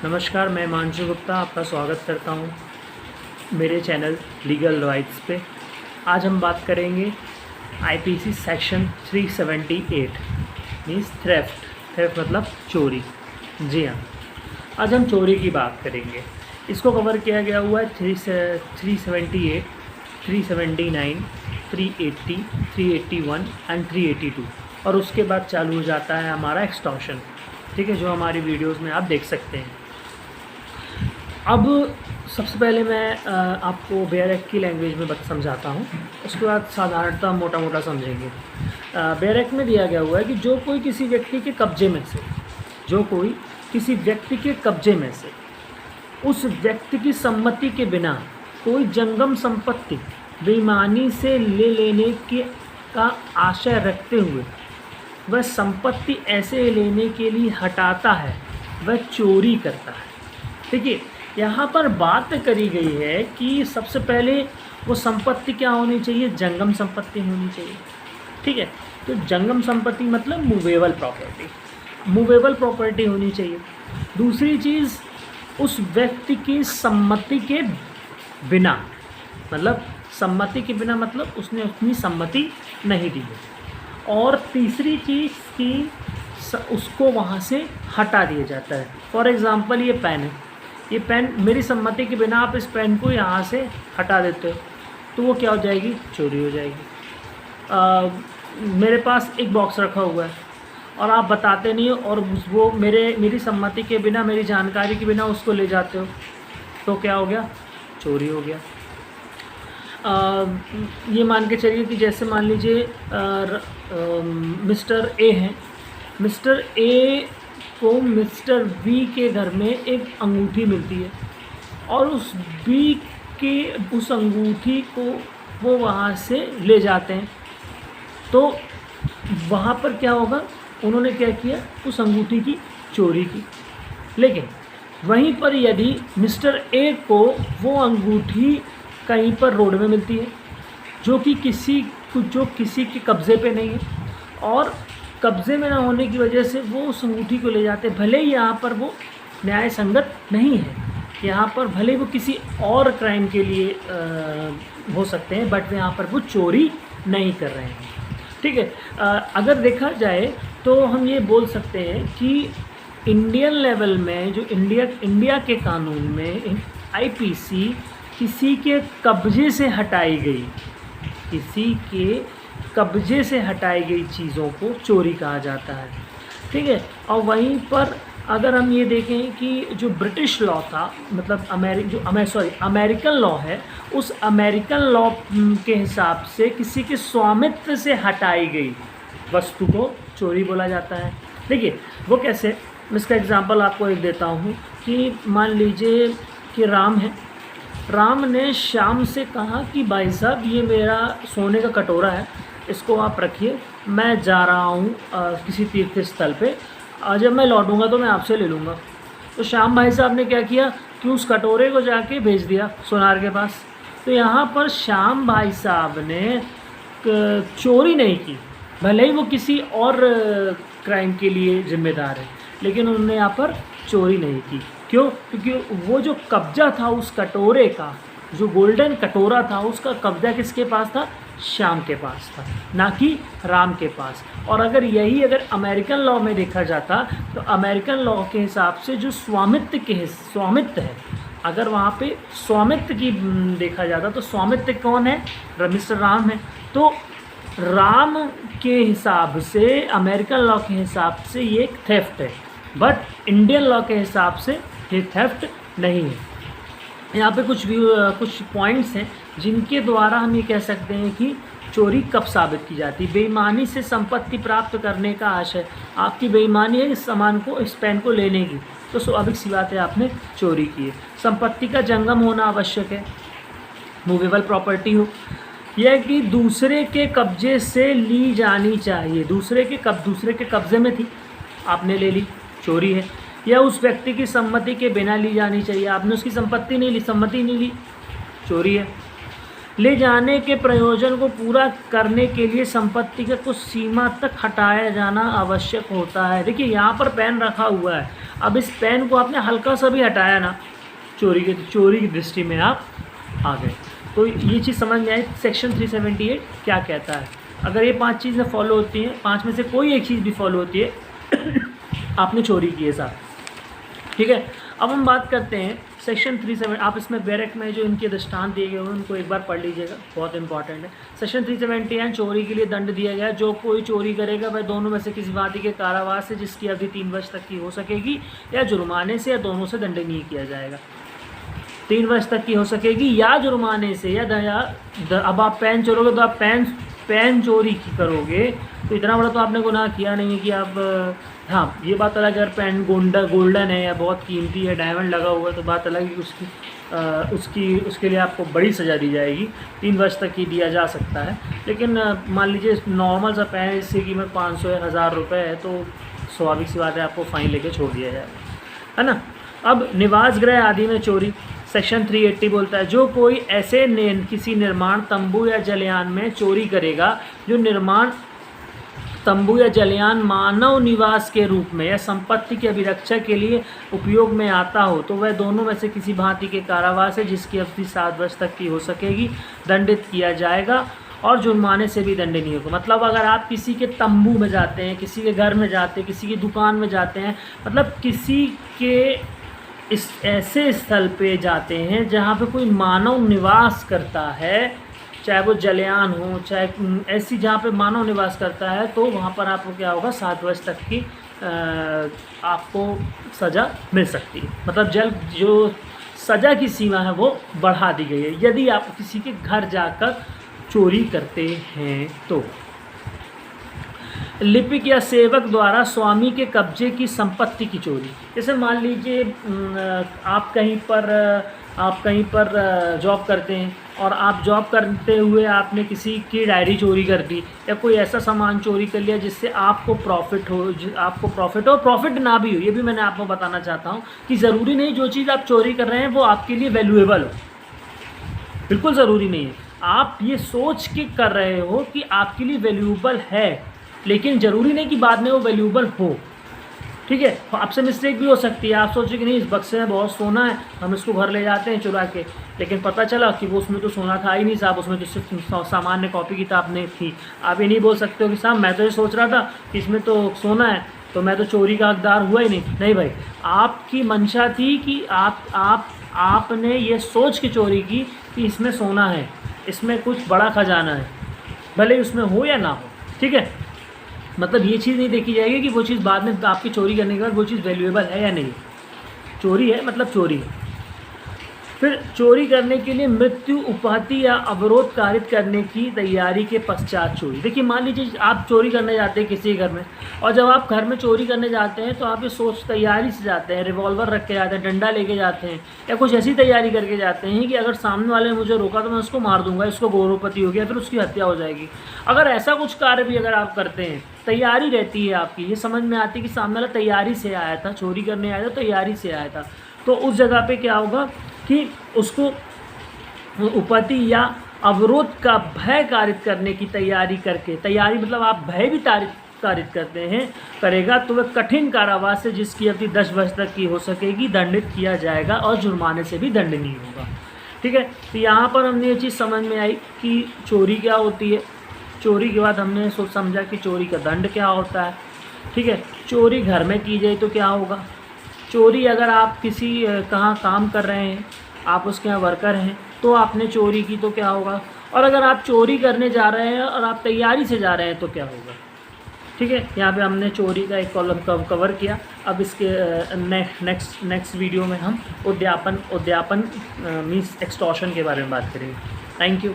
नमस्कार, मैं हिमांशु गुप्ता आपका स्वागत करता हूं मेरे चैनल लीगल राइट्स पे। आज हम बात करेंगे आईपीसी सेक्शन 378 मीन्स थेफ्ट मतलब चोरी। जी हाँ, आज हम चोरी की बात करेंगे। इसको कवर किया गया हुआ है 378, 379, 380, 381 एंड 382 और उसके बाद चालू हो जाता है हमारा एक्सटॉर्शन। ठीक है, जो हमारी वीडियोस में आप देख सकते हैं। अब सबसे पहले मैं आपको बेयर एक्ट की लैंग्वेज में समझाता हूँ, उसके बाद साधारणतः मोटा मोटा समझेंगे। बेयर एक्ट में दिया गया हुआ है कि जो कोई किसी व्यक्ति के कब्जे में से उस व्यक्ति की सम्मति के बिना कोई जंगम संपत्ति बेईमानी से ले लेने का आशय रखते हुए वह संपत्ति ऐसे लेने के लिए हटाता है, वह चोरी करता है। देखिए, यहाँ पर बात करी गई है कि सबसे पहले वो संपत्ति क्या होनी चाहिए, जंगम संपत्ति होनी चाहिए। ठीक है, तो जंगम संपत्ति मतलब मूवेबल प्रॉपर्टी होनी चाहिए। दूसरी चीज़, उस व्यक्ति की सम्मति के बिना, मतलब उसने अपनी सम्मति नहीं दी है। और तीसरी चीज़ कि उसको वहाँ से हटा दिया जाता है। फॉर एग्ज़ाम्पल, ये पेन है, ये पेन मेरी सम्मति के बिना आप इस पेन को यहाँ से हटा देते हो तो वो क्या हो जाएगी, चोरी हो जाएगी। मेरे पास एक बॉक्स रखा हुआ है और आप बताते नहीं हो और वो मेरी सम्मति के बिना, मेरी जानकारी के बिना उसको ले जाते हो तो क्या हो गया, चोरी हो गया। ये मान के चलिए कि जैसे मान लीजिए मिस्टर ए हैं, मिस्टर ए को मिस्टर बी के घर में एक अंगूठी मिलती है और उस अंगूठी को वो वहाँ से ले जाते हैं तो वहाँ पर क्या होगा, उन्होंने क्या किया, उस अंगूठी की चोरी की। लेकिन वहीं पर यदि मिस्टर ए को वो अंगूठी कहीं पर रोड में मिलती है जो किसी के कब्ज़े पे नहीं है और कब्ज़े में ना होने की वजह से वो उस अंगूठी को ले जाते, भले ही यहाँ पर वो न्याय संगत नहीं है, यहाँ पर भले वो किसी और क्राइम के लिए हो सकते हैं, बट यहाँ पर वो चोरी नहीं कर रहे हैं। ठीक है, अगर देखा जाए तो हम ये बोल सकते हैं कि इंडियन लेवल में जो इंडिया के कानून में आईपीसी किसी के कब्जे से हटाई गई चीज़ों को चोरी कहा जाता है। ठीक है, और वहीं पर अगर हम ये देखें कि जो ब्रिटिश लॉ था, मतलब अमेरिकन लॉ है, उस अमेरिकन लॉ के हिसाब से किसी के स्वामित्व से हटाई गई वस्तु को चोरी बोला जाता है। देखिए, वो कैसे, मैं इसका एग्जांपल आपको एक देता हूँ कि मान लीजिए कि राम ने श्याम से कहा कि भाई साहब, ये मेरा सोने का कटोरा है, इसको आप रखिए, मैं जा रहा हूँ किसी तीर्थ स्थल पे, जब मैं लौटूंगा तो मैं आपसे ले लूँगा। तो श्याम भाई साहब ने क्या किया कि उस कटोरे को जाके भेज दिया सोनार के पास। तो यहाँ पर श्याम भाई साहब ने चोरी नहीं की, भले ही वो किसी और क्राइम के लिए जिम्मेदार है, लेकिन उन्होंने यहाँ पर चोरी नहीं की। क्यों? क्योंकि वो जो कब्जा था उस कटोरे का, जो गोल्डन कटोरा था, उसका कब्जा किसके पास था, श्याम के पास था, ना कि राम के पास। और अगर अमेरिकन लॉ में देखा जाता तो अमेरिकन लॉ के हिसाब से जो स्वामित्व है, अगर वहाँ पे स्वामित्व की देखा जाता तो स्वामित्व कौन है, मिस्टर राम है। तो राम के हिसाब से, अमेरिकन लॉ के हिसाब से ये एक थेफ्ट है, बट इंडियन लॉ के हिसाब से ये थेफ्ट नहीं है। यहाँ पे कुछ पॉइंट्स हैं जिनके द्वारा हम ये कह सकते हैं कि चोरी कब साबित की जाती है। बेईमानी से संपत्ति प्राप्त करने का आशय, आपकी बेईमानी है इस सामान को, इस पेन को लेने की, तो स्वाभाविक सी बात है आपने चोरी की है। संपत्ति का जंगम होना आवश्यक है, मूवेबल प्रॉपर्टी हो, यह कि दूसरे के कब्जे से ली जानी चाहिए, दूसरे के कब्जे में थी, आपने ले ली, चोरी है। या उस व्यक्ति की सम्मति के बिना ली जानी चाहिए, आपने उसकी सम्मति नहीं ली, चोरी है। ले जाने के प्रयोजन को पूरा करने के लिए संपत्ति के कुछ सीमा तक हटाया जाना आवश्यक होता है। देखिए, यहाँ पर पेन रखा हुआ है, अब इस पेन को आपने हल्का सा भी हटाया ना चोरी की दृष्टि में आप आ गए। तो ये चीज़ समझ में आई सेक्शन 378 क्या कहता है। अगर ये 5 चीज़ें फॉलो होती हैं, 5 में से कोई एक चीज़ भी फॉलो होती है आपने चोरी की है साहब, ठीक है। अब हम बात करते हैं सेक्शन 37। आप इसमें बैरक में जो इनके दृष्टांत दिए गए हैं उनको एक बार पढ़ लीजिएगा, बहुत इंपॉर्टेंट है। सेक्शन 379 चोरी के लिए दंड दिया गया है। जो कोई चोरी करेगा वह दोनों में से किसी भांति के कारावास से जिसकी अवधि 3 वर्ष तक की हो सकेगी या जुर्माने से या दोनों से दंडनीय किया जाएगा। 3 वर्ष तक की हो सकेगी या जुर्माने से या अब आप पेन चोरोगे तो आप पेन चोरी करोगे तो इतना बड़ा तो आपने गुनाह किया नहीं है कि आप, हाँ ये बात अलग है अगर पेन गोल्डन है या बहुत कीमती है, डायमंड लगा हुआ है, तो बात अलग है कि उसके लिए आपको बड़ी सज़ा दी जाएगी, 3 वर्ष तक की दिया जा सकता है। लेकिन मान लीजिए नॉर्मल सा पेन इसकी कीमत 500 या 1000 रुपये है तो स्वाभाविक सी बात है आपको फ़ाइन लेके छोड़ दिया जाएगा, है ना। अब निवास गृह आदि में चोरी, सेक्शन 380 बोलता है जो कोई ऐसे किसी निर्माण तंबू या जलयान में चोरी करेगा जो निर्माण तंबू या जलयान मानव निवास के रूप में या संपत्ति के अभिरक्षा के लिए उपयोग में आता हो तो वह दोनों में से किसी भांति के कारावास है जिसकी अवधि 7 वर्ष तक की हो सकेगी दंडित किया जाएगा और जुर्माने से भी दंडनीय होगा। मतलब अगर आप किसी के तंबू में जाते हैं, किसी के घर में जाते हैं, किसी की दुकान में जाते हैं, मतलब किसी के इस ऐसे स्थल पे जाते हैं जहाँ पे कोई मानव निवास करता है, चाहे वो जलयान हो चाहे ऐसी जहाँ पे मानव निवास करता है, तो वहाँ पर आपको क्या होगा 7 वर्ष तक की आपको सज़ा मिल सकती है। मतलब जो सज़ा की सीमा है वो बढ़ा दी गई है यदि आप किसी के घर जाकर चोरी करते हैं तो। लिपिक या सेवक द्वारा स्वामी के कब्जे की संपत्ति की चोरी, जैसे मान लीजिए आप कहीं पर जॉब करते हैं और आप जॉब करते हुए आपने किसी की डायरी चोरी कर दी या कोई ऐसा सामान चोरी कर लिया जिससे आपको प्रॉफिट हो, प्रॉफिट ना भी हो। ये भी मैंने आपको बताना चाहता हूँ कि ज़रूरी नहीं जो चीज़ आप चोरी कर रहे हैं वो आपके लिए वैल्यूएबल हो, बिल्कुल ज़रूरी नहीं है। आप ये सोच के कर रहे हो कि आपके लिए वैल्यूएबल है, लेकिन ज़रूरी नहीं कि बाद में वो वैल्यूएबल हो, ठीक है। आपसे मिस्टेक भी हो सकती है, आप सोचें कि नहीं इस बक्से में बहुत सोना है, हम इसको घर ले जाते हैं चुरा के, लेकिन पता चला कि वो उसमें तो सोना था ही नहीं साहब, उसमें तो सिर्फ सामान्य कॉपी किताब नहीं थी। आप ये नहीं बोल सकते हो कि साहब मैं तो ये सोच रहा था कि इसमें तो सोना है तो मैं तो चोरी का हकदार हुआ ही नहीं भाई, आपकी मंशा थी कि आपने ये सोच के चोरी की कि इसमें सोना है, इसमें कुछ बड़ा खजाना है, भले उसमें हो या ना हो, ठीक है। मतलब ये चीज़ नहीं देखी जाएगी कि वो चीज़ बाद में आपकी चोरी करने के बाद वो चीज़ वैल्यूएबल है या नहीं। चोरी है मतलब चोरी है। फिर चोरी करने के लिए मृत्यु उपाधि या अवरोध कारित करने की तैयारी के पश्चात चोरी। देखिए मान लीजिए आप चोरी करने जाते हैं किसी घर में, और जब आप घर में चोरी करने जाते हैं तो आप ये सोच तैयारी से जाते हैं, रिवॉल्वर रख के जाते हैं, डंडा लेके जाते हैं, या कुछ ऐसी तैयारी करके जाते हैं कि अगर सामने वाले ने मुझे रोका तो मैं उसको मार दूंगा, इसको गौरवपति हो गया, फिर उसकी हत्या हो जाएगी। अगर ऐसा कुछ कार्य भी अगर आप करते हैं, तैयारी रहती है आपकी, ये समझ में आती है कि सामने वाला तैयारी से आया था, चोरी करने आया था, तैयारी से आया था, तो उस जगह पे क्या होगा कि उसको उपपत्ति या अवरोध का भय कारित करने की तैयारी करके, तैयारी मतलब आप भय भी कारित करते हैं करेगा तो वह कठिन कारावास से जिसकी अवधि 10 वर्ष तक की हो सकेगी दंडित किया जाएगा और जुर्माने से भी दंडनीय होगा, ठीक है। तो यहाँ पर हमने ये चीज़ समझ में आई कि चोरी क्या होती है। चोरी के बाद हमने समझा कि चोरी का दंड क्या होता है, ठीक है। चोरी घर में की जाए तो क्या होगा, चोरी अगर आप किसी कहाँ काम कर रहे हैं, आप उसके यहाँ वर्कर हैं, तो आपने चोरी की तो क्या होगा, और अगर आप चोरी करने जा रहे हैं और आप तैयारी से जा रहे हैं तो क्या होगा, ठीक है। यहाँ पे हमने चोरी का एक कॉलम कवर किया। अब इसके नेक्स्ट वीडियो में हम उद्यापन मीन्स एक्सटॉर्शन के बारे में बात करेंगे। Thank you.